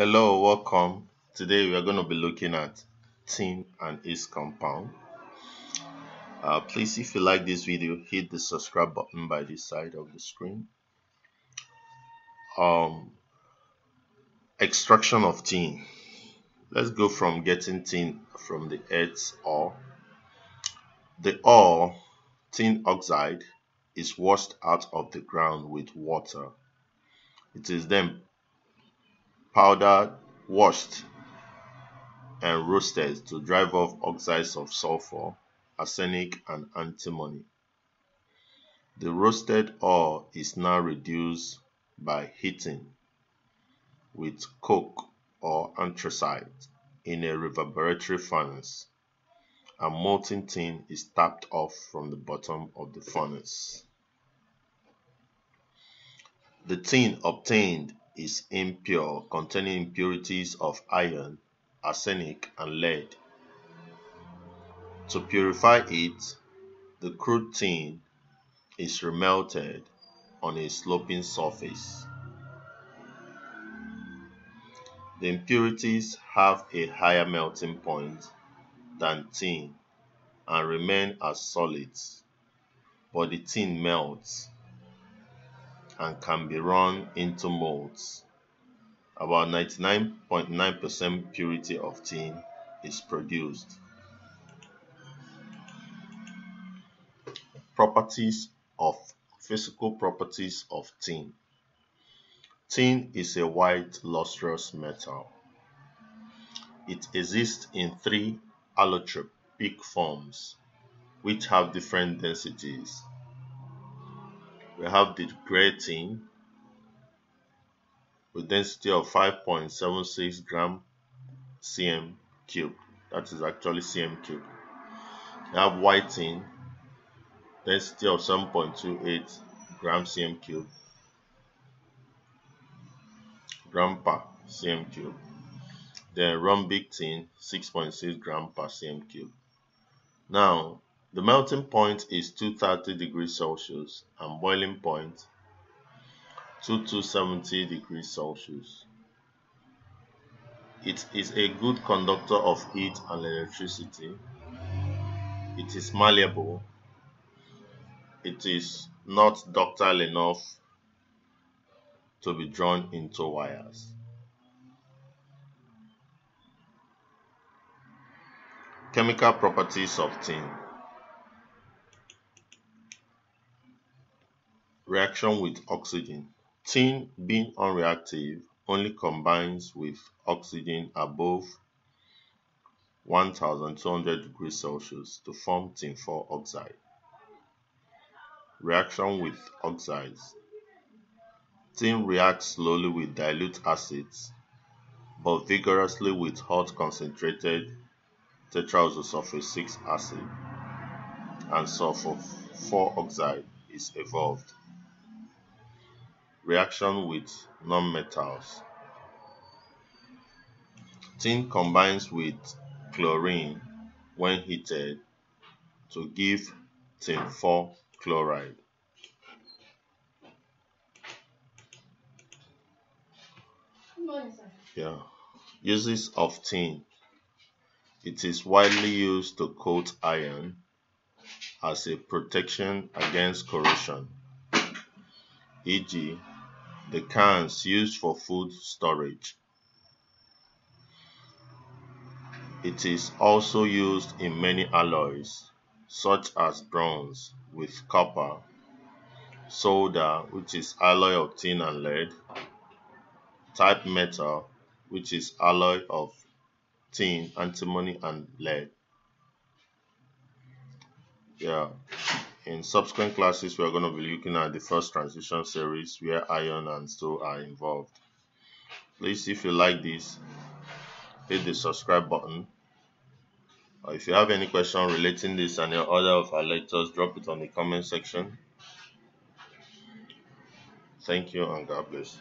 Hello, welcome. Today we are going to be looking at tin and its compound. Please, if you like this video, hit the subscribe button by this side of the screen. Extraction of tin. Let's go from getting tin from the earth's ore. The ore, tin oxide, is washed out of the ground with water. It is then powdered, washed, and roasted to drive off oxides of sulfur, arsenic, and antimony. The roasted ore is now reduced by heating with coke or anthracite in a reverberatory furnace, and molten tin is tapped off from the bottom of the furnace. The tin obtained is impure, containing impurities of iron, arsenic, and lead. To purify it, the crude tin is remelted on a sloping surface. The impurities have a higher melting point than tin and remain as solids, but the tin melts and can be run into molds. About 99.9% purity of tin is produced. Physical properties of tin. Tin is a white lustrous metal. It exists in three allotropic forms which have different densities. We have the gray tin with density of 5.76 gram cm cube. That is actually cm cube. We have white tin, density of 7.28 gram cm cube, gram per cm cube. Then rhombic tin, 6.6 gram per cm cube. Now, the melting point is 230 degrees Celsius and boiling point 2270 degrees Celsius. It is a good conductor of heat and electricity. It is malleable. It is not ductile enough to be drawn into wires. Chemical properties of tin. Reaction with oxygen. Tin, being unreactive, only combines with oxygen above 1200 degrees Celsius to form tin 4 oxide. Reaction with oxides. Tin reacts slowly with dilute acids, but vigorously with hot concentrated tetraoxosulfate 6 acid, and sulfur 4 oxide is evolved. Reaction with nonmetals. Tin combines with chlorine when heated to give tin 4 chloride. Uses of tin. It is widely used to coat iron as a protection against corrosion, e.g., the cans used for food storage. It is also used in many alloys, such as bronze with copper, solder, which is alloy of tin and lead, type metal, which is alloy of tin, antimony, and lead. In subsequent classes, we are going to be looking at the first transition series where iron and steel are involved. Please, if you like this, hit the subscribe button. Or if you have any question relating this and your other of our lectures, drop it on the comment section. Thank you and God bless.